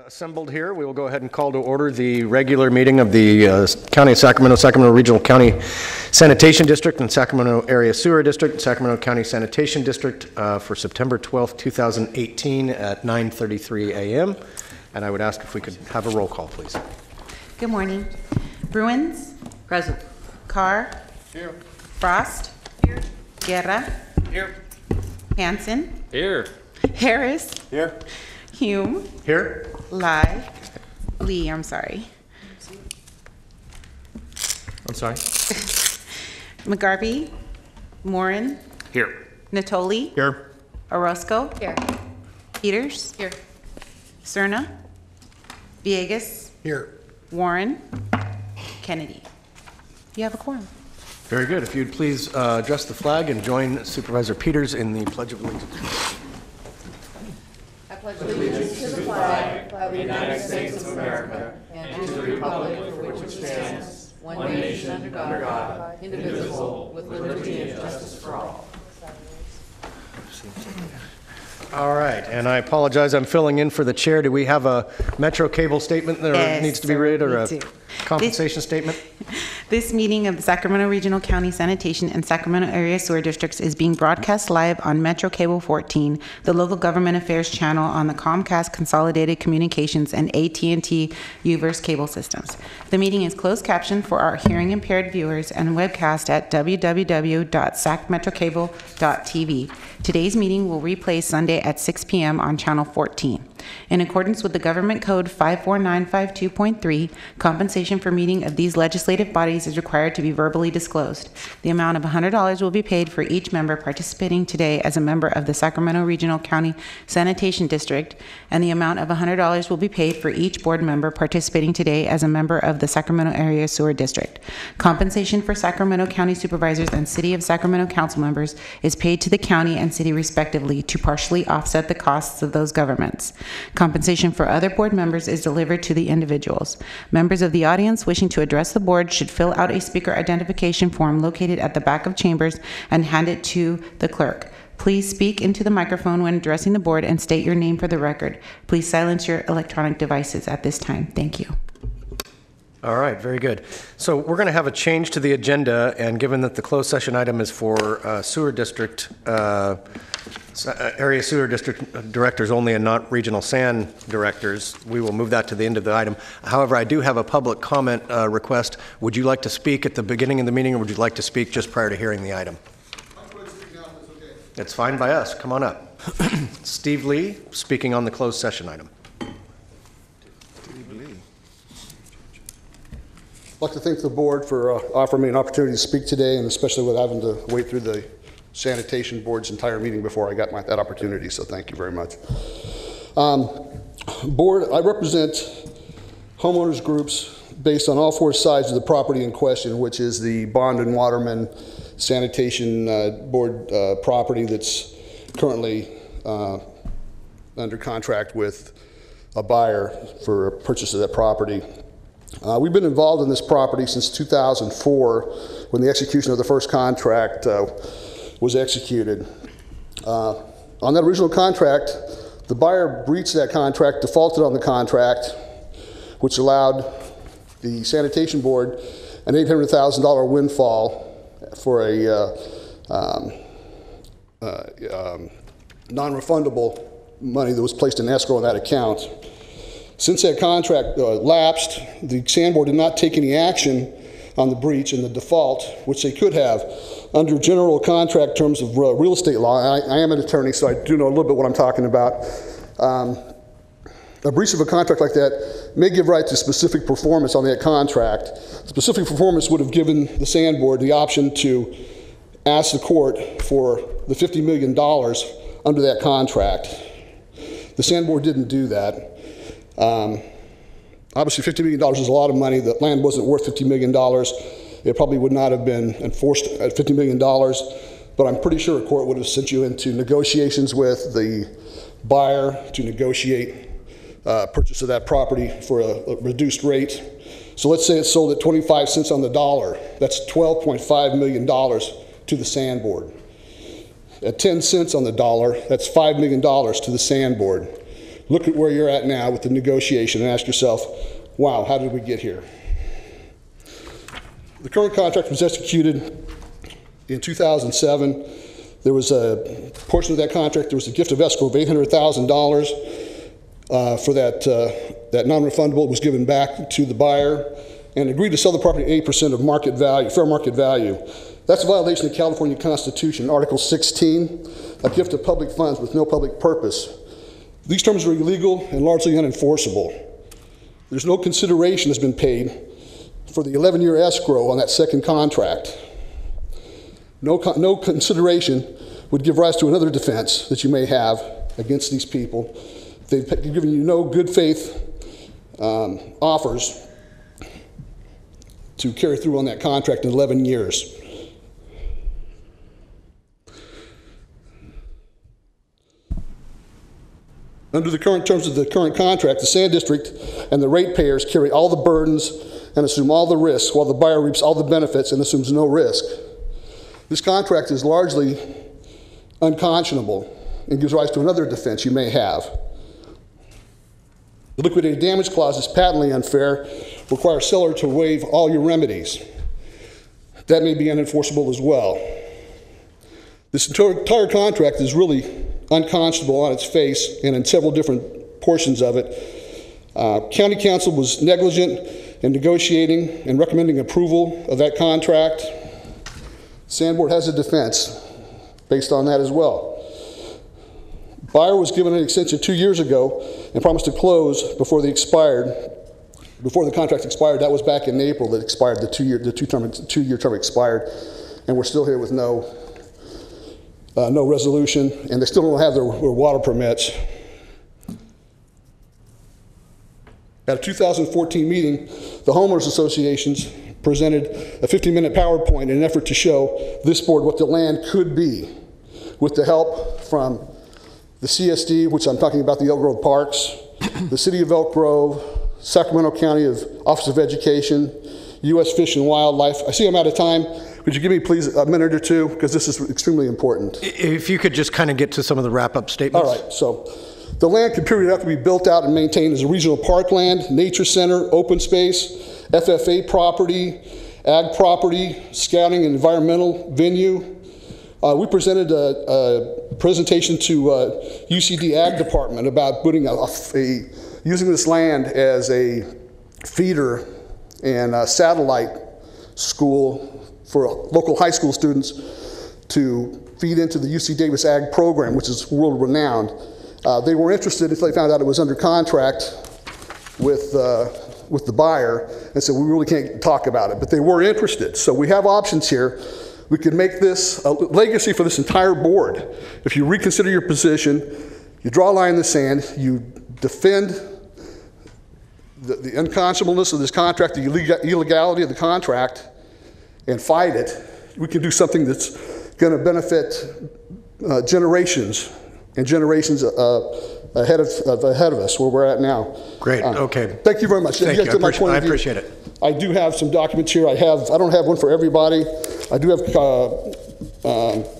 Assembled here, we will go ahead and call to order the regular meeting of the County of Sacramento Regional County Sanitation District and Sacramento Area Sewer District, Sacramento County Sanitation District for September 12th, 2018 at 9:33 a.m. And I would ask if we could have a roll call, please. Good morning. Bruins? Present. Carr? Here. Frost? Here. Guerra? Here. Hansen? Here. Harris? Here. Hume? Here. Lee, I'm sorry. I'm sorry. McGarvey? Morin? Here. Natoli? Here. Orozco? Here. Peters? Here. Cerna? Villegas? Here. Warren? Kennedy. You have a quorum. Very good. If you'd please address the flag and join Supervisor Peters in the Pledge of Allegiance. I pledge allegiance to the flag of the United States of America and to the republic for which it stands, one nation under God, indivisible, with liberty and justice for all. All right, and I apologize, I'm filling in for the chair. Do we have a Metro Cable statement that Yes, needs to be sir, read, or we a do. compensation statement? This meeting of the Sacramento Regional County Sanitation and Sacramento Area Sewer Districts is being broadcast live on Metro Cable 14, the local government affairs channel on the Comcast Consolidated Communications and AT&T UVerse cable systems. The meeting is closed captioned for our hearing impaired viewers and webcast at www.sacmetrocable.tv. Today's meeting will replay Sunday at 6 p.m. on Channel 14. In accordance with the Government Code 54952.3, compensation for meeting of these legislative bodies is required to be verbally disclosed. The amount of $100 will be paid for each member participating today as a member of the Sacramento Regional County Sanitation District, and the amount of $100 will be paid for each board member participating today as a member of the Sacramento Area Sewer District. Compensation for Sacramento County Supervisors and City of Sacramento Council members is paid to the county and city respectively to partially offset the costs of those governments. Compensation for other board members is delivered to the individuals. Members of the audience wishing to address the board should fill out a speaker identification form located at the back of chambers and hand it to the clerk. Please speak into the microphone when addressing the board and state your name for the record. Please silence your electronic devices at this time. Thank you. All right, very good. So we're going to have a change to the agenda, and given that the closed session item is for sewer district, area sewer district directors only and not regional SAN directors, we will move that to the end of the item. However, I do have a public comment request. Would you like to speak at the beginning of the meeting, or would you like to speak just prior to hearing the item? It's fine by us. Come on up. Steve Lee, speaking on the closed session item. I'd like to thank the board for offering me an opportunity to speak today, and especially with having to wait through the sanitation board's entire meeting before I got that opportunity, so thank you very much. Board, I represent homeowners groups based on all four sides of the property in question, which is the Bond and Waterman Sanitation Board property that's currently under contract with a buyer for a purchase of that property. We've been involved in this property since 2004 when the execution of the first contract was executed. On that original contract, the buyer breached that contract, defaulted on the contract, which allowed the sanitation board an $800,000 windfall for a non-refundable money that was placed in escrow on that account. Since that contract lapsed, the SAN board did not take any action on the breach and the default, which they could have. Under general contract terms of real estate law, I am an attorney, so I do know a little bit what I'm talking about. A breach of a contract like that may give right to specific performance on that contract. Specific performance would have given the SAN board the option to ask the court for the $50 million under that contract. The SAN board didn't do that. Obviously, $50 million is a lot of money. The land wasn't worth $50 million. It probably would not have been enforced at $50 million, but I'm pretty sure a court would have sent you into negotiations with the buyer to negotiate purchase of that property for a reduced rate. So let's say it's sold at 25 cents on the dollar. That's $12.5 million to the SAN board. At 10 cents on the dollar, that's $5 million to the SAN board. look at where you're at now with the negotiation and ask yourself, wow, how did we get here? The current contract was executed in 2007. There was a portion of that contract, there was a gift of escrow of $800,000 for that non-refundable. It was given back to the buyer and agreed to sell the property at 8% of market value, fair market value. That's a violation of the California Constitution, Article 16, a gift of public funds with no public purpose. These terms are illegal and largely unenforceable. There's no consideration that's been paid for the 11-year escrow on that second contract. No consideration would give rise to another defense that you may have against these people. They've given you no good faith offers to carry through on that contract in 11 years. Under the current terms of the current contract, the Sand District and the ratepayers carry all the burdens and assume all the risks, while the buyer reaps all the benefits and assumes no risk. This contract is largely unconscionable and gives rise to another defense you may have. The liquidated damage clause is patently unfair, requires seller to waive all your remedies. That may be unenforceable as well. This entire contract is really unconscionable on its face and in several different portions of it. County Council was negligent in negotiating and recommending approval of that contract. Sand Board has a defense based on that as well. Buyer was given an extension 2 years ago and promised to close before the contract expired. That was back in April that expired, the two-year term expired, and we're still here with no resolution, and they still don't have their water permits. At a 2014 meeting, the homeowners associations presented a 50-minute PowerPoint in an effort to show this board what the land could be with the help from the CSD, which I'm talking about the Elk Grove Parks, the City of Elk Grove, Sacramento County Office of Education, U.S. Fish and Wildlife. I see I'm out of time. Could you give me, please, a minute or two? Because this is extremely important. If you could just kind of get to some of the wrap-up statements. All right. So the land could periodically be built out and maintained as a regional parkland, nature center, open space, FFA property, ag property, scouting and environmental venue. We presented a presentation to UCD Ag Department about putting using this land as a feeder and a satellite school for local high school students to feed into the UC Davis Ag program, which is world-renowned. They were interested until they found out it was under contract with the buyer, and said, we really can't talk about it, but they were interested. So we have options here. We could make this a legacy for this entire board. If you reconsider your position, you draw a line in the sand, you defend the unconscionableness of this contract, the illegality of the contract, and fight it, we can do something that's going to benefit generations and generations ahead of us, where we're at now. Great. Okay. Thank you very much. Thank you. I appreciate it. I do have some documents here. I don't have one for everybody. I do have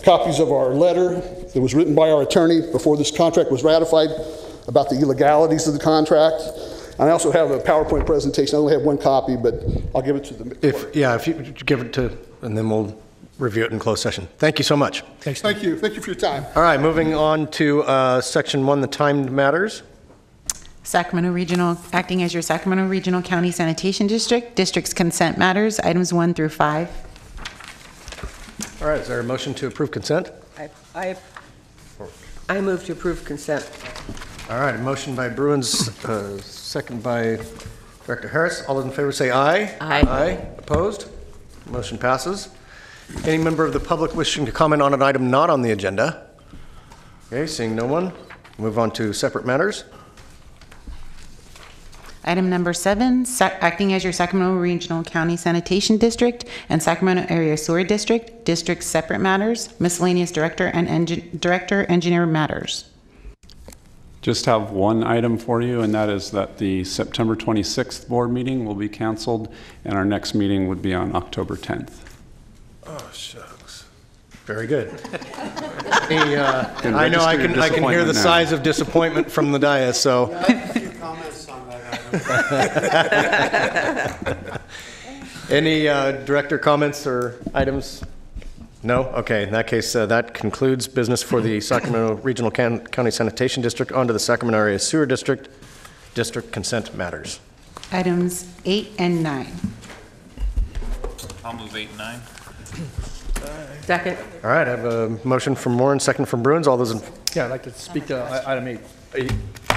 copies of our letter that was written by our attorney before this contract was ratified about the illegalities of the contract. And I also have a PowerPoint presentation. I only have one copy, but I'll give it to them. If you give it to, and then we'll review it in closed session. Thank you so much. Thanks. Thank you. Thank you for your time. All right, moving on to Section 1, the timed matters. Sacramento Regional, acting as your Sacramento Regional County Sanitation District, district's consent matters, items 1 through 5. All right, is there a motion to approve consent? I move to approve consent. All right, a motion by Bruins, second by Director Harris. All those in favor say aye. Aye. Aye. Opposed? Motion passes. Any member of the public wishing to comment on an item not on the agenda? Okay, seeing no one, move on to separate matters. Item number 7, acting as your Sacramento Regional County Sanitation District and Sacramento Area Sewer District, district's separate matters, miscellaneous director and director engineer matters. Just have one item for you, and that is that the September 26th board meeting will be canceled, and our next meeting would be on October 10th. Oh, shucks. Very good. I know, I can hear the sighs of disappointment from the dais, so. I have a few comments on that item. Any director comments or items? No? Okay, in that case, that concludes business for the Sacramento Regional County Sanitation District. On to the Sacramento Area Sewer District consent matters. Items 8 and 9. I'll move 8 and 9. Second. All right, I have a motion from Warren, second from Bruins. All those in, Yeah, I'd like to speak to item 8.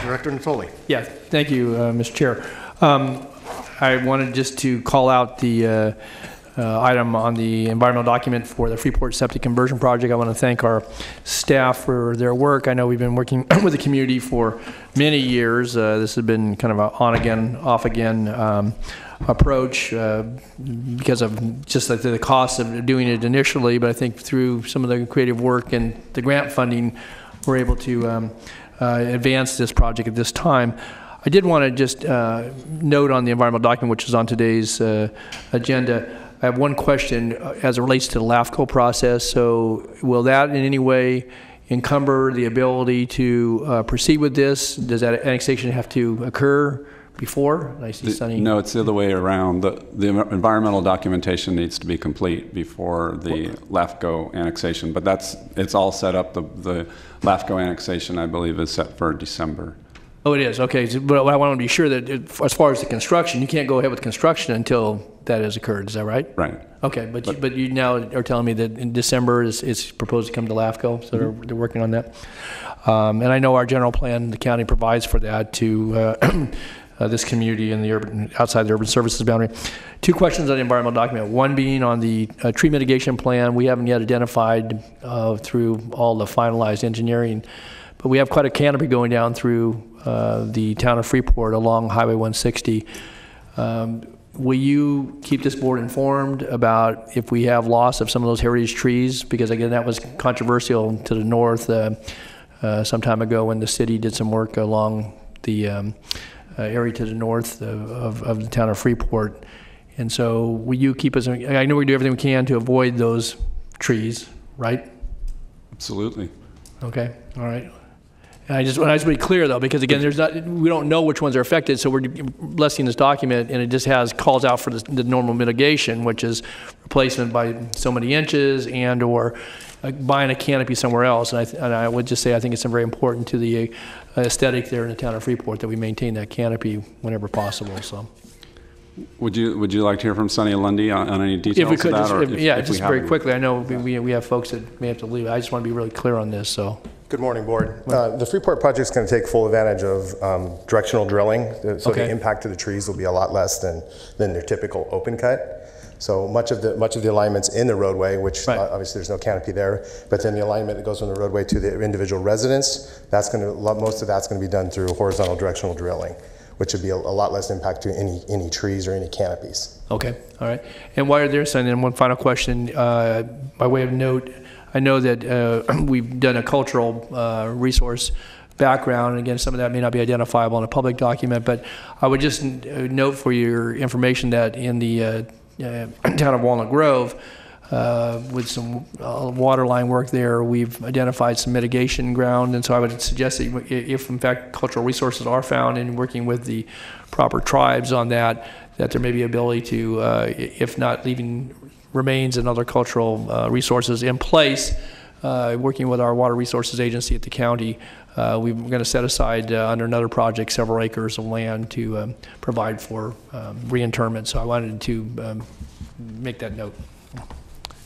Director Natoli. Yeah, thank you, Mr. Chair. I wanted just to call out the item on the environmental document for the Freeport Septic Conversion Project. I want to thank our staff for their work. I know we've been working with the community for many years. This has been kind of an on-again, off-again approach because of just like the cost of doing it initially, but I think through some of the creative work and the grant funding, we're able to advance this project at this time. I did want to just note on the environmental document, which is on today's agenda, I have one question as it relates to the LAFCO process. So will that in any way encumber the ability to proceed with this? Does that annexation have to occur before? I see Sunny. No, it's the other way around. The environmental documentation needs to be complete before the LAFCO annexation, but it's all set up. The LAFCO annexation, I believe, is set for December. Oh, it is. Okay. But I want to be sure that as far as the construction, you can't go ahead with construction until that has occurred. Is that right? Right. Okay. But you now are telling me that in December it's proposed to come to LAFCO, so they're working on that. And I know our general plan, the county provides for that to this community in the outside the urban services boundary. Two questions on the environmental document. One being on the tree mitigation plan. We haven't yet identified through all the finalized engineering, but we have quite a canopy going down through the town of Freeport along Highway 160. Will you keep this board informed about if we have loss of some of those heritage trees? Because again, that was controversial to the north some time ago when the city did some work along the area to the north of the town of Freeport. And so will you keep us, I know we do everything we can to avoid those trees, right? Absolutely. Okay, all right. And I just want to be clear though, because again, we don't know which ones are affected, so we're blessing this document and it just calls out for the normal mitigation, which is replacement by so many inches and or buying a canopy somewhere else. And I would just say I think it's very important to the aesthetic there in the town of Freeport that we maintain that canopy whenever possible. So, would you like to hear from Sunny and Lundy on any details if we could, of that? just very quickly. I know we have folks that may have to leave. I just want to be really clear on this. So. Good morning, board. The Freeport project is going to take full advantage of directional drilling, so the impact to the trees will be a lot less than their typical open cut. So much of the alignments in the roadway, which obviously there's no canopy there, but then the alignment that goes from the roadway to the individual residents, most of that's going to be done through horizontal directional drilling, which would be a lot less impact to any trees or any canopies. Okay, all right. And while you're there, Sonny, and one final question, by way of note, I know that we've done a cultural resource background, and again, some of that may not be identifiable in a public document, but I would just note for your information that in the town of Walnut Grove, with some water line work there, we've identified some mitigation ground, and so I would suggest that if in fact cultural resources are found in working with the proper tribes on that there may be ability to, if not leaving remains and other cultural resources in place, working with our water resources agency at the county, we're going to set aside under another project several acres of land to provide for reinterment. So I wanted to make that note.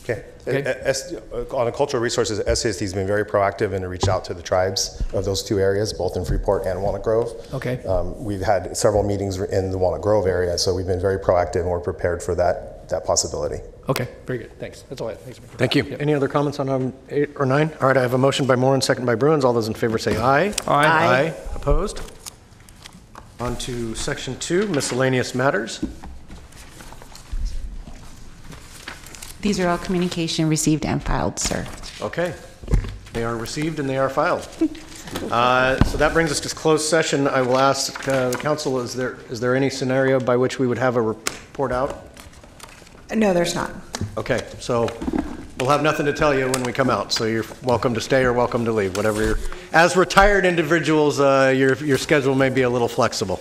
Okay. On the cultural resources, SASD has been very proactive and reached out to the tribes of those two areas, both in Freeport and Walnut Grove. Okay. We've had several meetings in the Walnut Grove area, so we've been very proactive and we're prepared for that possibility. Okay, very good. Thanks. That's all I have. Thanks. Thank you. Yep. Any other comments on 8 or 9? All right, I have a motion by Moore and second by Bruins. All those in favor say aye. Aye. Aye. Opposed? On to section 2, miscellaneous matters. These are all communication received and filed, sir. Okay. They are received and they are filed. So that brings us to closed session. I will ask the council, is there any scenario by which we would have a report out? No, there's not. Okay, so we'll have nothing to tell you when we come out, so you're welcome to stay or welcome to leave, whatever you're. As retired individuals, your schedule may be a little flexible.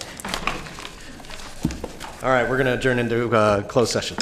All right, we're going to adjourn into closed session.